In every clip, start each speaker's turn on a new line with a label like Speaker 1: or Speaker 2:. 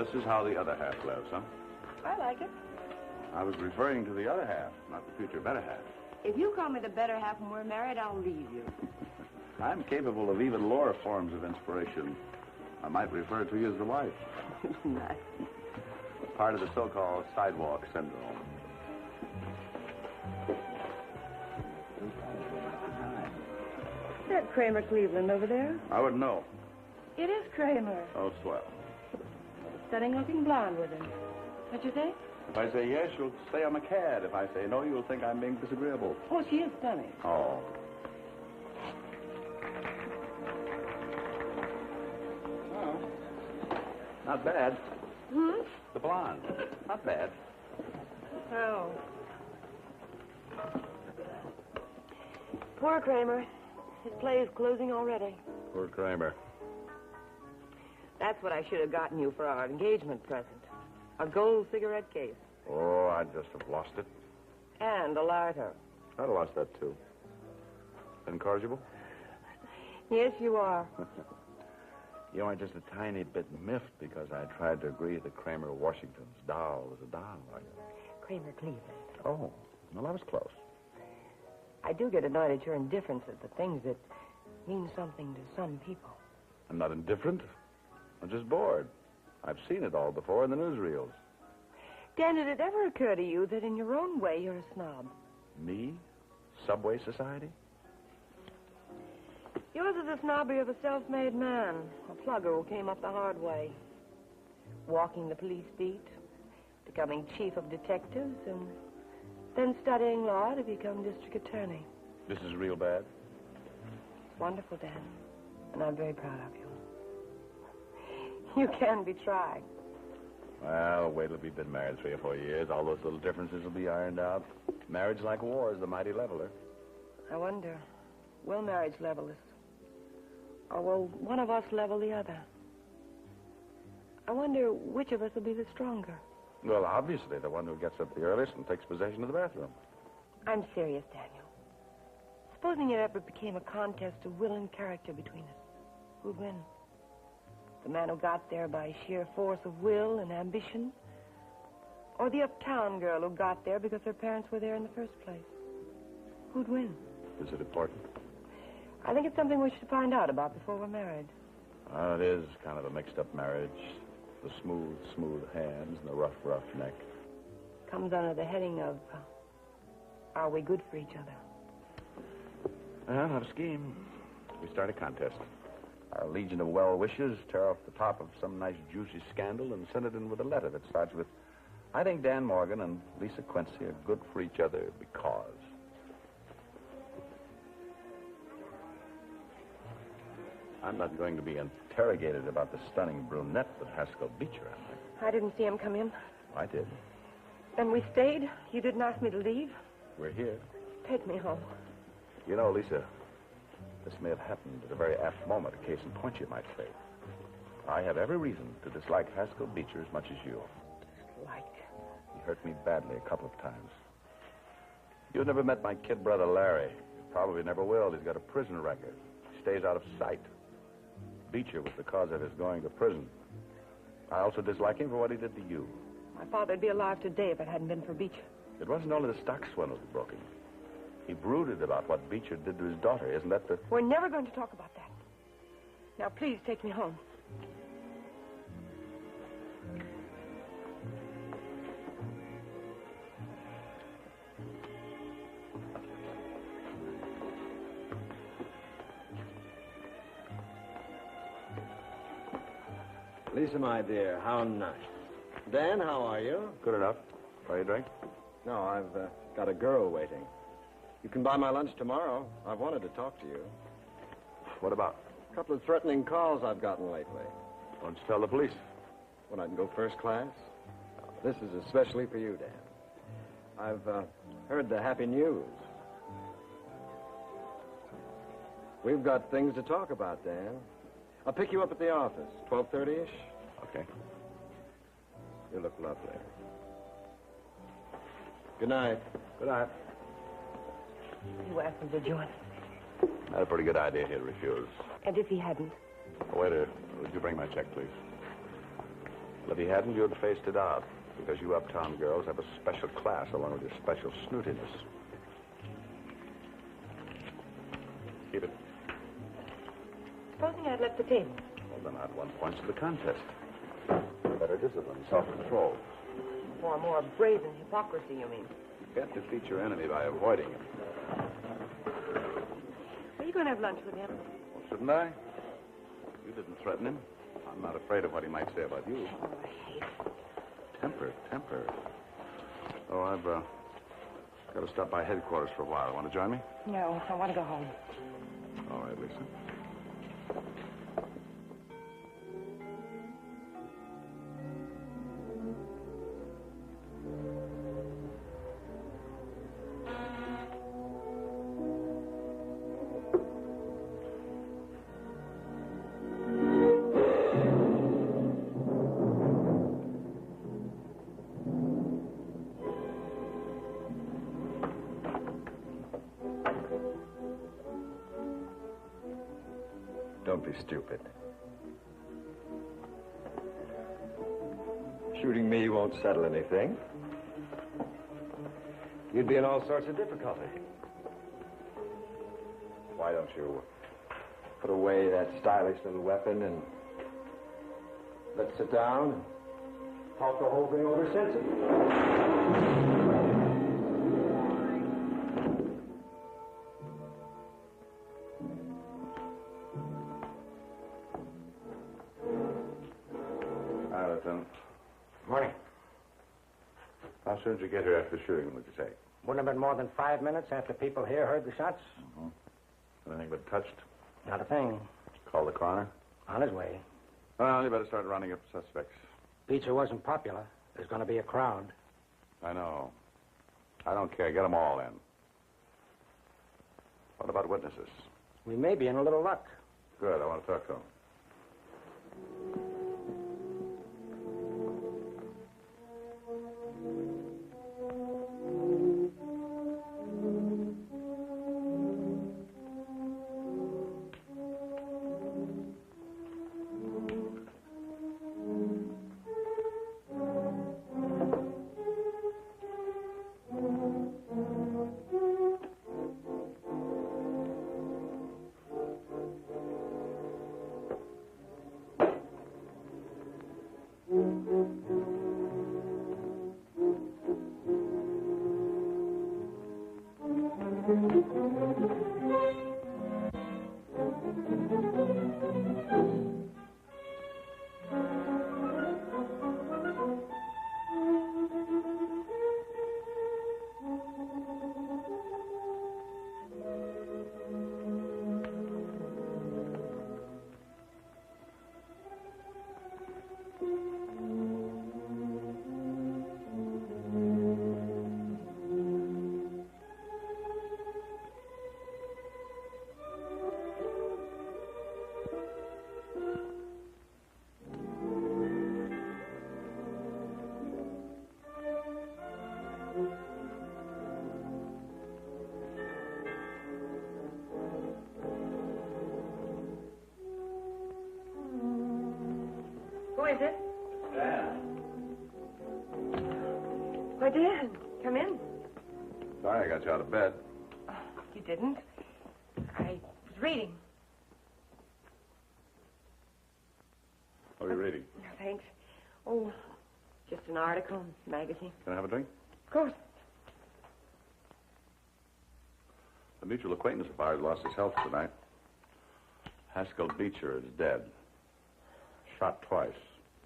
Speaker 1: this is how the other half lives, huh?
Speaker 2: I like it.
Speaker 1: I was referring to the other half, not the future better half.
Speaker 2: If you call me the better half when we're married, I'll leave you.
Speaker 1: I'm capable of even lower forms of inspiration. I might refer to you as the wife.
Speaker 2: Nice.
Speaker 1: Part of the so-called sidewalk syndrome.
Speaker 2: Is that Kramer Cleveland over there?
Speaker 1: I would know.
Speaker 2: It is Kramer.
Speaker 1: Oh, swell.
Speaker 2: Stunning-looking blonde with him. What you say?
Speaker 1: If I say yes, you'll say I'm a cad. If I say no, you'll think I'm being disagreeable.
Speaker 2: Oh, she is stunning.
Speaker 1: Oh. Well, not bad.
Speaker 2: Hmm?
Speaker 1: The blonde. Not bad.
Speaker 2: Oh. Poor Kramer. His play is closing already.
Speaker 1: Poor Kramer.
Speaker 2: That's what I should have gotten you for our engagement present. A gold cigarette case.
Speaker 1: Oh, I'd just have lost it.
Speaker 2: And a lighter.
Speaker 1: I'd have lost that, too. Incorrigible?
Speaker 2: Yes, you are.
Speaker 1: You are just a tiny bit miffed because I tried to agree that Kramer Washington's doll was a doll, are you?
Speaker 2: Kramer Cleveland.
Speaker 1: Oh, well, I was close.
Speaker 2: I do get annoyed at your indifference at the things that mean something to some people.
Speaker 1: I'm not indifferent. I'm just bored. I've seen it all before in the newsreels.
Speaker 2: Dan, did it ever occur to you that in your own way you're a snob?
Speaker 1: Me? Subway Society?
Speaker 2: Yours is the snobbery of a self-made man, a plugger who came up the hard way. Walking the police beat, becoming chief of detectives, and then studying law to become district attorney.
Speaker 1: This is real bad?
Speaker 2: It's wonderful, Dan, and I'm very proud of you. You can be tried.
Speaker 1: Well, wait till we've been married 3 or 4 years. All those little differences will be ironed out. Marriage, like war, is the mighty leveler.
Speaker 2: I wonder, will marriage level us? Or will one of us level the other? I wonder which of us will be the stronger.
Speaker 1: Well, obviously, the one who gets up the earliest and takes possession of the bathroom.
Speaker 2: I'm serious, Daniel. Supposing it ever became a contest of will and character between us, who'd win? The man who got there by sheer force of will and ambition? Or the uptown girl who got there because her parents were there in the first place? Who'd win?
Speaker 1: Is it important?
Speaker 2: I think it's something we should find out about before we're married.
Speaker 1: It is kind of a mixed-up marriage. The smooth, smooth hands and the rough, rough neck.
Speaker 2: Comes under the heading of, are we good for each other?
Speaker 1: Well, have a scheme. We start a contest. Our legion of well-wishers tear off the top of some nice, juicy scandal and send it in with a letter that starts with, I think Dan Morgan and Lisa Quincy are good for each other because. I'm not going to be interrogated about the stunning brunette with Haskell Beecher, am I?
Speaker 2: I didn't see him come in.
Speaker 1: I did.
Speaker 2: And we stayed. You didn't ask me to leave.
Speaker 1: We're here.
Speaker 2: Take me home.
Speaker 1: You know, Lisa, this may have happened at a very apt moment, a case in point, you might say. I have every reason to dislike Haskell Beecher as much as you.
Speaker 2: Dislike?
Speaker 1: He hurt me badly a couple of times. You've never met my kid brother, Larry. You probably never will. He's got a prison record. He stays out of sight. Beecher was the cause of his going to prison. I also dislike him for what he did to you.
Speaker 2: My father'd be alive today if it hadn't been for Beecher.
Speaker 1: It wasn't only the stock swindle that broke him. He brooded about what Beecher did to his daughter. Isn't that the...
Speaker 2: We're never going to talk about that. Now, please take me home.
Speaker 3: Lisa, my dear, how nice. Dan, how are you?
Speaker 1: Good enough. Are you drink?
Speaker 3: No, I've got a girl waiting. You can buy my lunch tomorrow. I've wanted to talk to you.
Speaker 1: What about?
Speaker 3: A couple of threatening calls I've gotten lately.
Speaker 1: Why don't you tell the police?
Speaker 3: When I can go first class? This is especially for you, Dan. I've heard the happy news. We've got things to talk about, Dan. I'll pick you up at the office, 12:30-ish.
Speaker 1: Okay.
Speaker 3: You look lovely. Good night.
Speaker 1: Good night.
Speaker 2: You asked him to join us.
Speaker 1: Not a pretty good idea he'd refuse.
Speaker 2: And if he hadn't?
Speaker 1: Waiter, would you bring my check, please? Well, if he hadn't, you'd have faced it out. Because you uptown girls have a special class along with your special snootiness. Keep it.
Speaker 2: Supposing I'd left the table.
Speaker 1: Well, then I'd won points to the contest. Better discipline, self-control.
Speaker 2: Or more brazen hypocrisy, you mean?
Speaker 1: You can't defeat your enemy by avoiding him.
Speaker 2: Are you going to have lunch with him?
Speaker 1: Well, shouldn't I? You didn't threaten him. I'm not afraid of what he might say about you.
Speaker 2: Oh, I hate it.
Speaker 1: Temper. Oh, I've got to stop by headquarters for a while. Want to join me?
Speaker 2: No, I want to go home.
Speaker 1: All right, Lisa.
Speaker 3: Don't be stupid. Shooting me won't settle anything. You'd be in all sorts of difficulty. Why don't you put away that stylish little weapon and let's sit down and talk the whole thing over sensibly?
Speaker 4: Morning.
Speaker 1: How soon did you get here after the shooting, would you say?
Speaker 4: Wouldn't have been more than 5 minutes after people here heard the shots.
Speaker 1: Anything but touched?
Speaker 4: Not a thing.
Speaker 1: Call the coroner?
Speaker 4: On his way.
Speaker 1: Well, you better start rounding up suspects.
Speaker 4: Pizza wasn't popular. There's going to be a crowd.
Speaker 1: I know. I don't care. Get them all in. What about witnesses?
Speaker 4: We may be in a little luck.
Speaker 1: Good. I want to talk to them.
Speaker 2: Who is it?
Speaker 1: Dan.
Speaker 2: Why, Dan, come in.
Speaker 1: Sorry I got you out of bed.
Speaker 2: Oh, you didn't. I was reading.
Speaker 1: What are you reading?
Speaker 2: No, thanks. Oh, just an article, magazine.
Speaker 1: Can I have a drink?
Speaker 2: Of course.
Speaker 1: A mutual acquaintance of ours lost his health tonight. Haskell Beecher is dead. Shot twice.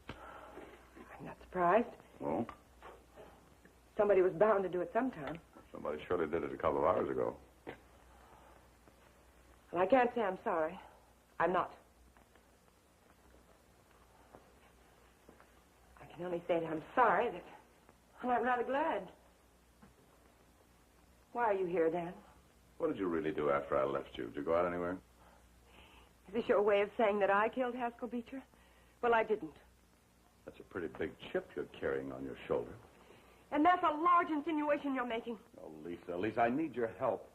Speaker 2: I'm not surprised.
Speaker 1: Well,
Speaker 2: Somebody was bound to do it sometime.
Speaker 1: somebody surely did it a couple of hours ago.
Speaker 2: Well, I can't say I'm sorry. I'm not. I can only say that I'm sorry that... Well, I'm rather glad. Why are you here, Dan?
Speaker 1: What did you really do after I left you? Did you go out anywhere?
Speaker 2: Is this your way of saying that I killed Haskell Beecher? Well, I didn't.
Speaker 1: That's a pretty big chip you're carrying on your shoulder.
Speaker 2: And that's a large insinuation you're making.
Speaker 1: Oh, Lisa, I need your help.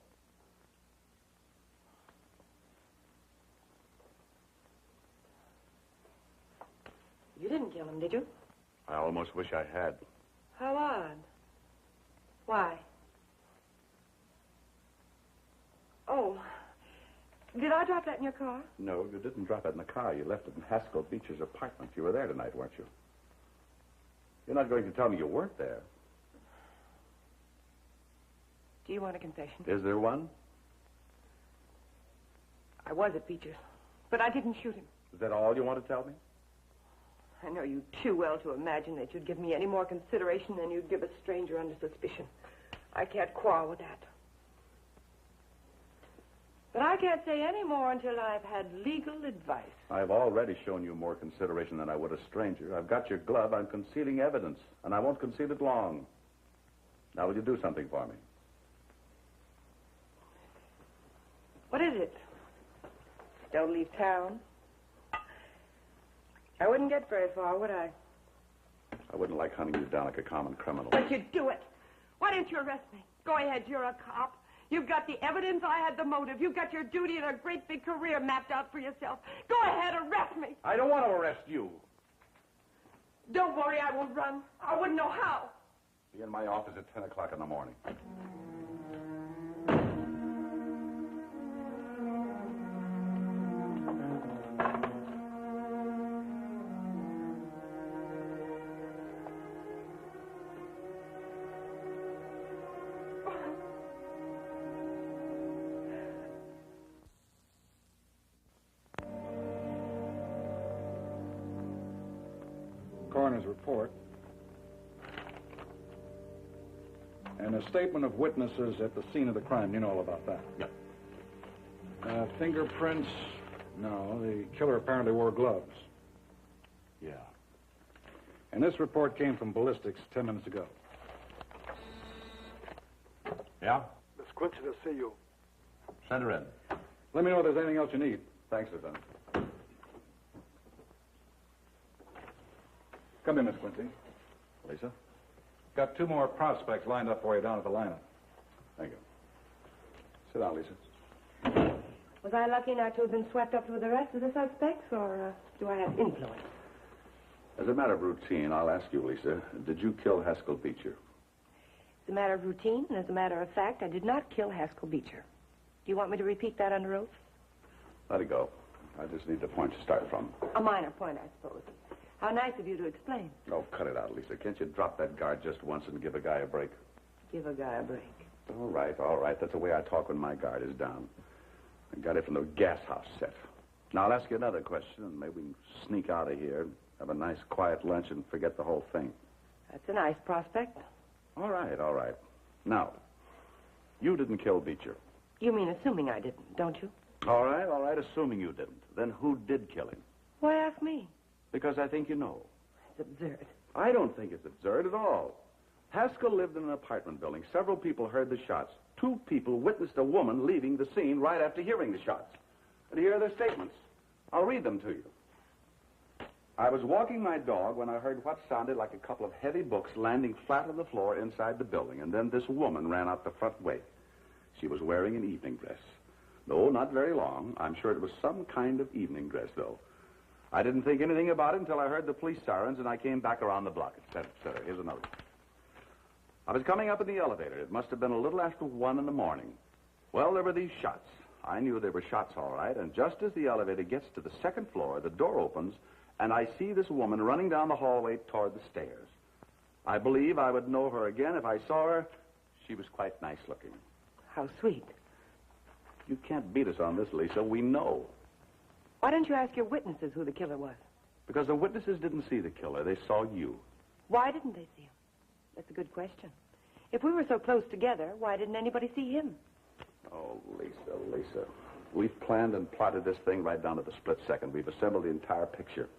Speaker 2: You didn't kill him, did you?
Speaker 1: I almost wish I had.
Speaker 2: How odd. Why? Oh, did I drop that in your car?
Speaker 1: No, you didn't drop it in the car. You left it in Haskell Beecher's apartment. You were there tonight, weren't you? You're not going to tell me you weren't there.
Speaker 2: Do you want a confession?
Speaker 1: Is there one?
Speaker 2: I was at Beecher's, but I didn't shoot him.
Speaker 1: Is that all you want to tell me?
Speaker 2: I know you too well to imagine that you'd give me any more consideration than you'd give a stranger under suspicion. I can't quarrel with that. But I can't say any more until I've had legal advice.
Speaker 1: I've already shown you more consideration than I would a stranger. I've got your glove. I'm concealing evidence, and I won't conceal it long. Now, will you do something for me?
Speaker 2: What is it? Don't leave town. I wouldn't get very far, would I?
Speaker 1: I wouldn't like hunting you down like a common criminal.
Speaker 2: But you'd do it. Why didn't you arrest me? Go ahead, you're a cop. You've got the evidence, I had the motive. You've got your duty and a great big career mapped out for yourself. Go ahead, arrest me.
Speaker 1: I don't want to arrest you.
Speaker 2: Don't worry, I won't run. I wouldn't know how.
Speaker 1: Be in my office at 10 o'clock in the morning.
Speaker 5: Coroner's report and a statement of witnesses at the scene of the crime. You know all about that?
Speaker 1: Yep.
Speaker 5: Fingerprints? No, the killer apparently wore gloves.
Speaker 1: Yeah.
Speaker 5: And this report came from ballistics 10 minutes ago.
Speaker 1: Yeah?
Speaker 6: Miss Quincy to see you.
Speaker 1: Send her in.
Speaker 5: Let me know if there's anything else you need.
Speaker 1: Thanks, Lieutenant.
Speaker 5: Come in, Miss Quincy.
Speaker 1: Lisa?
Speaker 5: Got 2 more prospects lined up for you down at the lineup.
Speaker 1: Thank you. Sit down, Lisa.
Speaker 2: Was I lucky not to have been swept up with the rest of the suspects, or do I have influence?
Speaker 1: As a matter of routine, I'll ask you, Lisa, did you kill Haskell Beecher?
Speaker 2: As a matter of routine, and as a matter of fact, I did not kill Haskell Beecher. Do you want me to repeat that under oath?
Speaker 1: Let it go. I just need the point to start from.
Speaker 2: A minor point, I suppose. How nice of you to explain.
Speaker 1: Oh, cut it out, Lisa. Can't you drop that guard just once and give a guy a break?
Speaker 2: Give a guy a break.
Speaker 1: All right. That's the way I talk when my guard is down. I got it from the gas house set. Now, I'll ask you another question, and maybe we can sneak out of here, have a nice, quiet lunch, and forget the whole thing.
Speaker 2: That's a nice prospect.
Speaker 1: All right. Now, you didn't kill Beecher.
Speaker 2: You mean assuming I didn't, don't you?
Speaker 1: All right, assuming you didn't. Then who did kill him?
Speaker 2: Why ask me?
Speaker 1: Because I think you know.
Speaker 2: It's absurd.
Speaker 1: I don't think it's absurd at all. Haskell lived in an apartment building. Several people heard the shots. 2 people witnessed a woman leaving the scene right after hearing the shots. And here are their statements. I'll read them to you. I was walking my dog when I heard what sounded like a couple of heavy books landing flat on the floor inside the building, and then this woman ran out the front way. She was wearing an evening dress. No, not very long. I'm sure it was some kind of evening dress, though. I didn't think anything about it until I heard the police sirens, and I came back around the block, etc., etc. Here's another. I was coming up in the elevator. It must have been a little after 1 in the morning. Well, there were these shots. I knew they were shots, all right, and just as the elevator gets to the 2nd floor, the door opens, and I see this woman running down the hallway toward the stairs. I believe I would know her again if I saw her. She was quite nice looking.
Speaker 2: How sweet.
Speaker 1: You can't beat us on this, Lisa. We know.
Speaker 2: Why didn't you ask your witnesses who the killer was?
Speaker 1: Because the witnesses didn't see the killer. They saw you.
Speaker 2: Why didn't they see him? That's a good question. If we were so close together, why didn't anybody see him?
Speaker 1: Oh, Lisa. We've planned and plotted this thing right down to the split second. We've assembled the entire picture.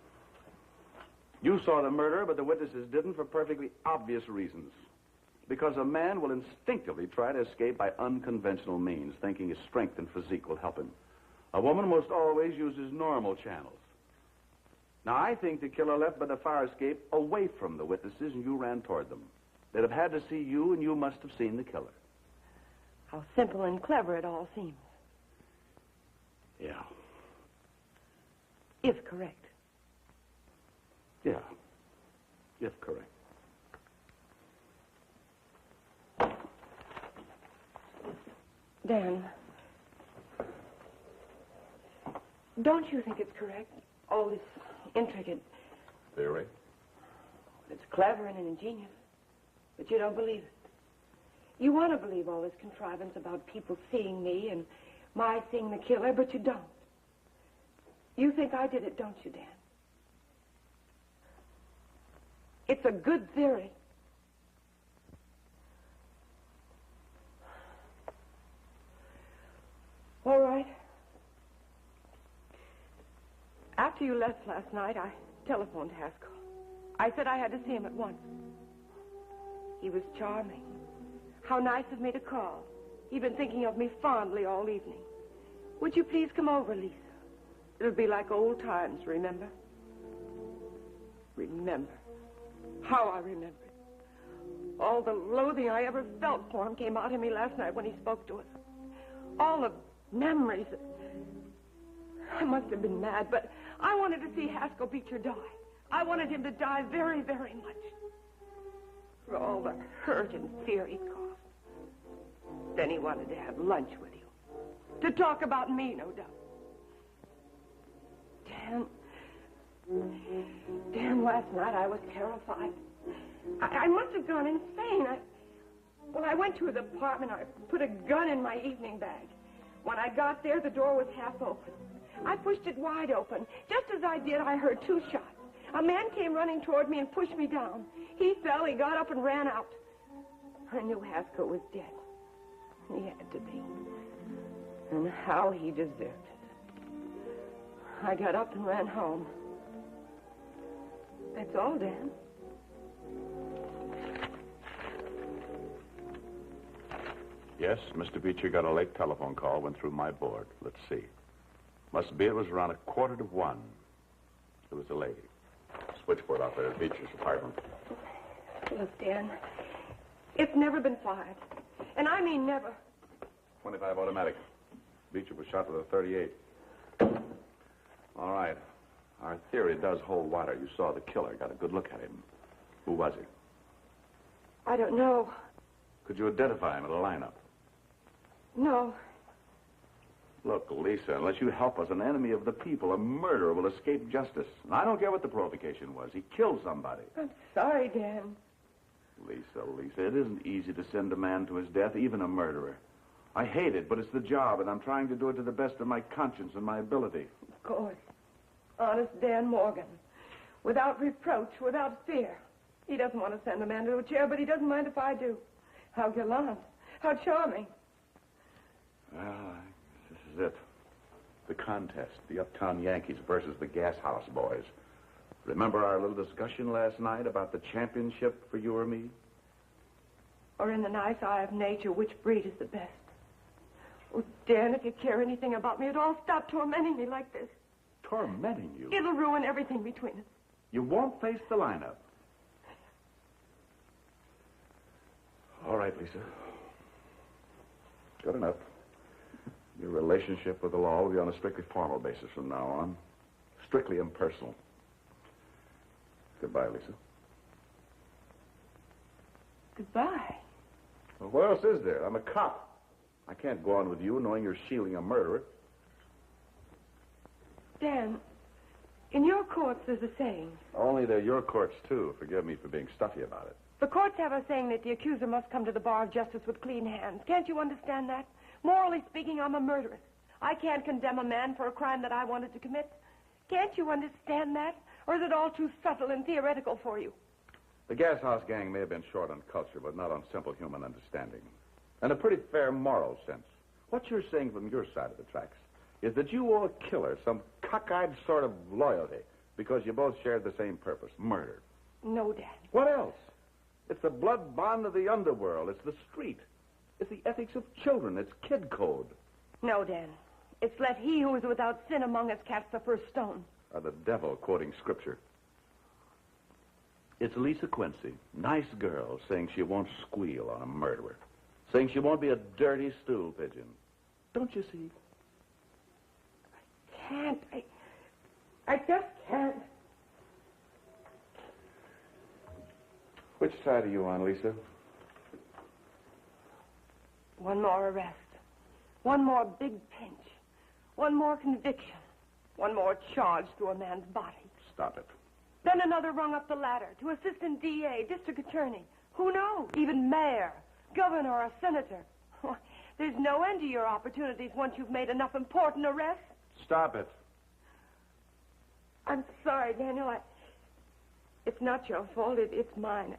Speaker 1: You saw the murder, but the witnesses didn't for perfectly obvious reasons. Because a man will instinctively try to escape by unconventional means, thinking his strength and physique will help him. A woman most always uses normal channels. Now, I think the killer left by the fire escape away from the witnesses, and you ran toward them. They'd have had to see you, and you must have seen the killer.
Speaker 2: How simple and clever it all seems.
Speaker 1: Yeah.
Speaker 2: If correct.
Speaker 1: Yeah. if correct.
Speaker 2: Dan, don't you think it's correct? All this intricate.
Speaker 1: Theory?
Speaker 2: It's clever and ingenious, but you don't believe it. You want to believe all this contrivance about people seeing me and my seeing the killer, but you don't. You think I did it, don't you, Dan? It's a good theory. All right. After you left last night, I telephoned Haskell. I said I had to see him at once. He was charming. How nice of me to call. He'd been thinking of me fondly all evening. Would you please come over, Lisa? It'll be like old times, remember? Remember. How I remember it. All the loathing I ever felt for him came out of me last night when he spoke to us. All the memories. I must have been mad, but I wanted to see Haskell Beecher die. I wanted him to die very, very much. For all the hurt and fear he caused. Then he wanted to have lunch with you. To talk about me, no doubt. Dan, last night I was terrified. I must have gone insane. I went to his apartment. I put a gun in my evening bag. When I got there, the door was half open. I pushed it wide open. Just as I did, I heard 2 shots. A man came running toward me and pushed me down. He fell, he got up and ran out. I knew Haskell was dead. He had to be. And how he deserved it. I got up and ran home. That's all, Dan.
Speaker 1: Yes, Mr. Beecher got a late telephone call, went through my board. Let's see. Must be it was around 1:45. It was a lady. Switchboard out there at Beecher's apartment.
Speaker 2: Look, Dan, it's never been fired. And I mean never.
Speaker 1: 25 automatic. Beecher was shot with a .38. All right. Our theory does hold water. You saw the killer. Got a good look at him. Who was he?
Speaker 2: I don't know.
Speaker 1: Could you identify him in a lineup?
Speaker 2: No.
Speaker 1: Look, Lisa, unless you help us, an enemy of the people, a murderer, will escape justice. And I don't care what the provocation was. He killed somebody.
Speaker 2: I'm sorry, Dan.
Speaker 1: Lisa, it isn't easy to send a man to his death, even a murderer. I hate it, but it's the job, and I'm trying to do it to the best of my conscience and my ability.
Speaker 2: Of course. Honest Dan Morgan. Without reproach, without fear. He doesn't want to send a man to a chair, but he doesn't mind if I do. How gallant. How charming.
Speaker 1: Well, this is it. The contest. The Uptown Yankees versus the Gas House Boys. Remember our little discussion last night about the championship for you or me?
Speaker 2: Or in the nice eye of nature, which breed is the best? Oh, Dan, if you care anything about me at all, stop tormenting me like this.
Speaker 1: Tormenting you?
Speaker 2: It'll ruin everything between us.
Speaker 1: You won't face the lineup. All right, Lisa. Good enough. Your relationship with the law will be on a strictly formal basis from now on. Strictly impersonal. Goodbye, Lisa.
Speaker 2: Goodbye.
Speaker 1: Well, what else is there? I'm a cop. I can't go on with you knowing you're shielding a murderer.
Speaker 2: Dan, in your courts there's a saying.
Speaker 1: Only they're your courts, too. Forgive me for being stuffy about it.
Speaker 2: The courts have a saying that the accuser must come to the bar of justice with clean hands. Can't you understand that? Morally speaking, I'm a murderess. I can't condemn a man for a crime that I wanted to commit. Can't you understand that? Or is it all too subtle and theoretical for you?
Speaker 1: The Gas House gang may have been short on culture, but not on simple human understanding. And a pretty fair moral sense. What you're saying from your side of the tracks is that you owe a killer some cockeyed sort of loyalty because you both shared the same purpose, murder.
Speaker 2: No, Dan.
Speaker 1: What else? It's the blood bond of the underworld. It's the street. It's the ethics of children. It's kid code.
Speaker 2: No, Dan. It's let he who is without sin among us cast the first stone.
Speaker 1: Or the devil quoting scripture. It's Lisa Quincy, nice girl, saying she won't squeal on a murderer. Saying she won't be a dirty stool pigeon. Don't you see?
Speaker 2: I can't. I just can't.
Speaker 1: Which side are you on, Lisa?
Speaker 2: One more arrest. One more big pinch. One more conviction. One more charge through a man's body.
Speaker 1: Stop it.
Speaker 2: Then another rung up the ladder to assistant DA, district attorney. Who knows? Even mayor, governor, or senator. There's no end to your opportunities once you've made enough important arrests.
Speaker 1: Stop it.
Speaker 2: I'm sorry, Daniel. It's not your fault. It's mine.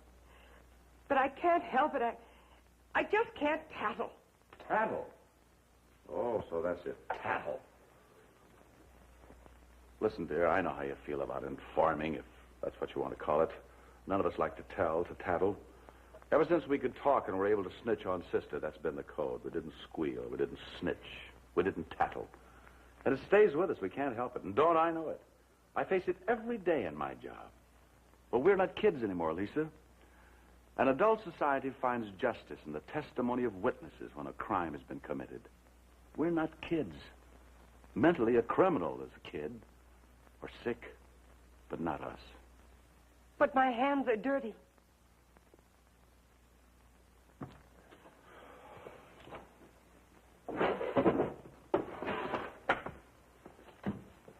Speaker 2: But I can't help it. I just can't tattle.
Speaker 1: Tattle? Oh, so that's it. Tattle. Listen, dear, I know how you feel about informing, if that's what you want to call it. None of us like to tell, to tattle. Ever since we could talk and were able to snitch on Sister, that's been the code. We didn't squeal. We didn't snitch. We didn't tattle. And it stays with us. We can't help it. And don't I know it? I face it every day in my job. But we're not kids anymore, Lisa. An adult society finds justice in the testimony of witnesses when a crime has been committed. We're not kids. Mentally, a criminal is a kid. Or sick, but not us.
Speaker 2: But my hands are dirty.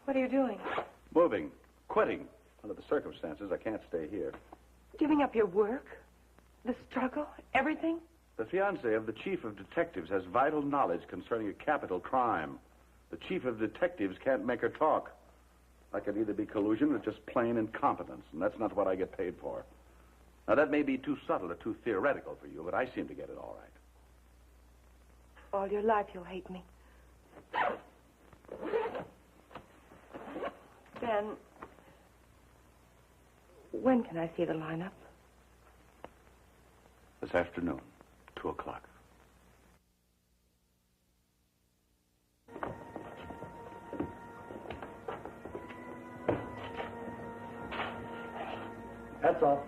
Speaker 2: What are you doing?
Speaker 1: Moving. Quitting. Under the circumstances, I can't stay here.
Speaker 2: Giving up your work? The struggle? Everything?
Speaker 1: The fiancé of the chief of detectives has vital knowledge concerning a capital crime. The chief of detectives can't make her talk. That could either be collusion or just plain incompetence, and that's not what I get paid for. Now, that may be too subtle or too theoretical for you, but I seem to get it all right.
Speaker 2: All your life you'll hate me. Ben, when can I see the lineup?
Speaker 1: This afternoon, 2 o'clock.
Speaker 4: That's all.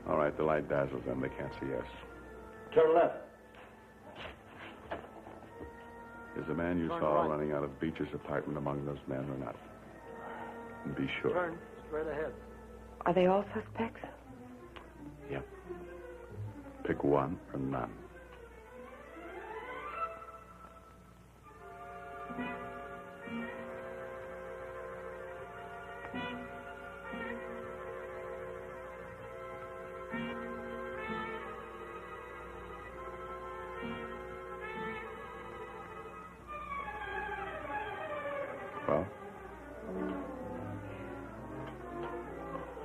Speaker 1: All right, the light dazzles them. They can't see us.
Speaker 4: Turn left.
Speaker 1: Is the man you
Speaker 4: Turn
Speaker 1: saw
Speaker 4: right.
Speaker 1: running out of Beecher's apartment among those men or not? And be sure.
Speaker 4: Turn straight ahead.
Speaker 2: Are they all suspects?
Speaker 1: Yep. Pick one or none. Well?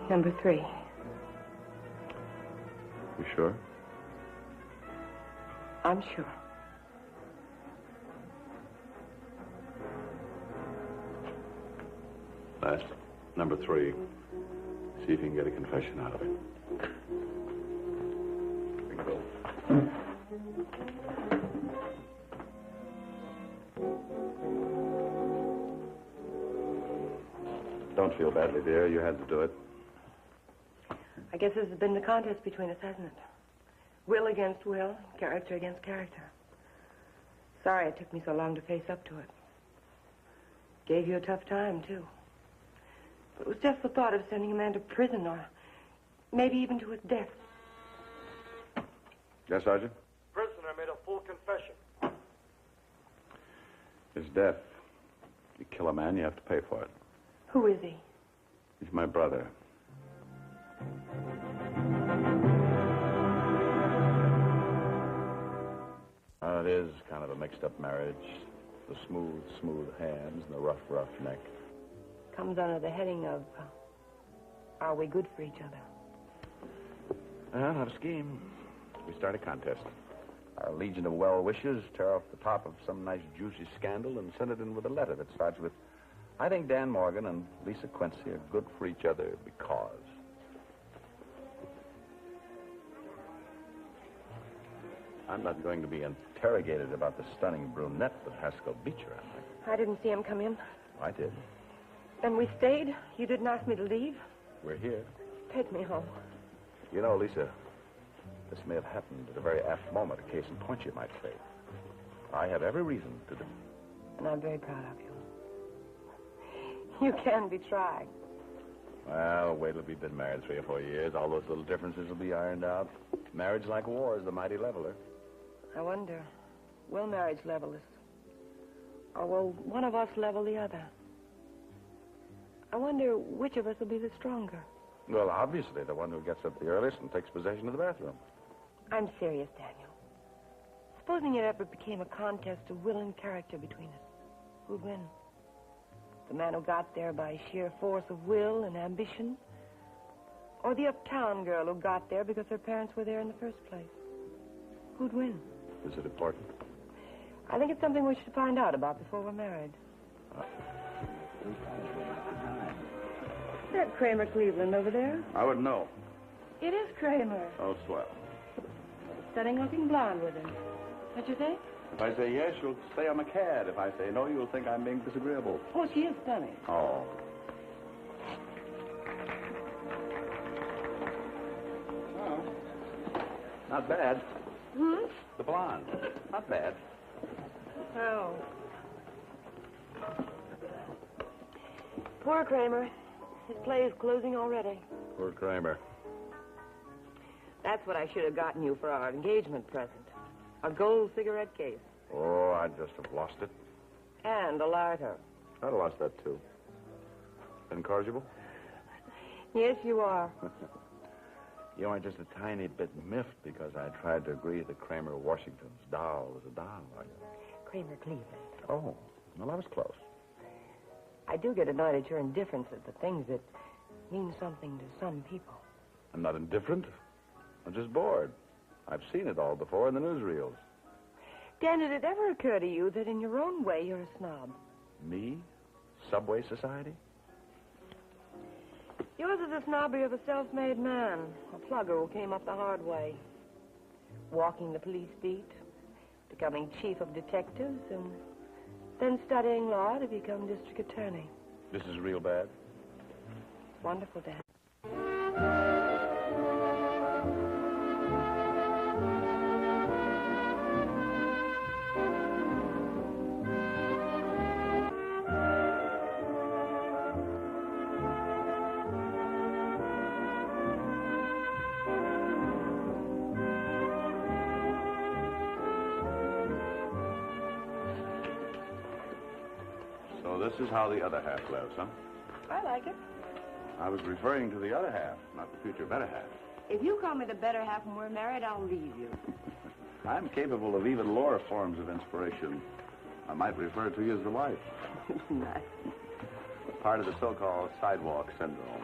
Speaker 2: Number 3.
Speaker 1: You sure?
Speaker 2: I'm sure.
Speaker 1: Last, number 3. See if you can get a confession out of it. Bingo. Don't feel badly, dear. You had to do it.
Speaker 2: I guess this has been the contest between us, hasn't it? Will against will, character against character. Sorry it took me so long to face up to it. Gave you a tough time, too. But it was just the thought of sending a man to prison or maybe even to his death.
Speaker 1: Yes, Sergeant?
Speaker 4: Prisoner made a full confession.
Speaker 1: His death. You kill a man, you have to pay for it.
Speaker 2: Who is he?
Speaker 1: He's my brother. It is kind of a mixed-up marriage. The smooth, smooth hands and the rough, rough neck.
Speaker 2: Comes under the heading of, are we good for each other?
Speaker 1: Not a scheme. We start a contest. Our legion of well-wishers tear off the top of some nice, juicy scandal and send it in with a letter that starts with, I think Dan Morgan and Lisa Quincy are good for each other because... I'm not going to be interrogated about the stunning brunette with Haskell Beecher, am I?
Speaker 2: I didn't see him come in.
Speaker 1: I did.
Speaker 2: And we stayed. You didn't ask me to leave.
Speaker 1: We're here.
Speaker 2: Take me home.
Speaker 1: You know, Lisa, this may have happened at a very apt moment, a case in point, you might say. I have every reason to do.
Speaker 2: And I'm very proud of you. You can be tried.
Speaker 1: Well, wait till we've been married 3 or 4 years. All those little differences will be ironed out. Marriage, like war, is the mighty leveler.
Speaker 2: I wonder, will marriage level us? Or will one of us level the other? I wonder which of us will be the stronger.
Speaker 1: Well, obviously, the one who gets up the earliest and takes possession of the bathroom.
Speaker 2: I'm serious, Daniel. Supposing it ever became a contest of will and character between us, who'd win? The man who got there by sheer force of will and ambition? Or the uptown girl who got there because her parents were there in the first place? Who'd win?
Speaker 1: Is it important?
Speaker 2: I think it's something we should find out about before we're married. Is that Kramer Cleveland over there?
Speaker 1: I would know.
Speaker 2: It is Kramer.
Speaker 1: Oh, swell.
Speaker 2: Stunning-looking blonde with him. What you say?
Speaker 1: If I say yes, you'll say I'm a cad. If I say no, you'll think I'm being disagreeable.
Speaker 2: Oh, she is stunning.
Speaker 1: Oh. Oh. Not bad.
Speaker 2: Hmm?
Speaker 1: The blonde. Not bad.
Speaker 2: Oh. Poor Kramer. His play is closing already.
Speaker 1: Poor Kramer.
Speaker 2: That's what I should have gotten you for our engagement present. A gold cigarette case.
Speaker 1: Oh, I'd just have lost it.
Speaker 2: And a lighter.
Speaker 1: I'd have lost that, too. Incorrigible?
Speaker 2: Yes, you are.
Speaker 1: You are just a tiny bit miffed because I tried to agree that Kramer Washington's doll was a doll, are you?
Speaker 2: Kramer Cleveland.
Speaker 1: Oh, well, I was close.
Speaker 2: I do get annoyed at your indifference at the things that mean something to some people.
Speaker 1: I'm not indifferent. I'm just bored. I've seen it all before in the newsreels.
Speaker 2: Dan, did it ever occur to you that in your own way you're a snob?
Speaker 1: Me? Subway Society?
Speaker 2: Yours is the snobbery of a self-made man, a plugger who came up the hard way. Walking the police beat, becoming chief of detectives, and then studying law to become district attorney.
Speaker 1: This is real bad.
Speaker 2: Wonderful, Dan.
Speaker 1: So this is how the other half lives, huh?
Speaker 2: I like it.
Speaker 1: I was referring to the other half, not the future better half.
Speaker 2: If you call me the better half when we're married, I'll leave you.
Speaker 1: I'm capable of even lower forms of inspiration. I might refer to you as the wife.
Speaker 2: Nice.
Speaker 1: Part of the so-called sidewalk syndrome.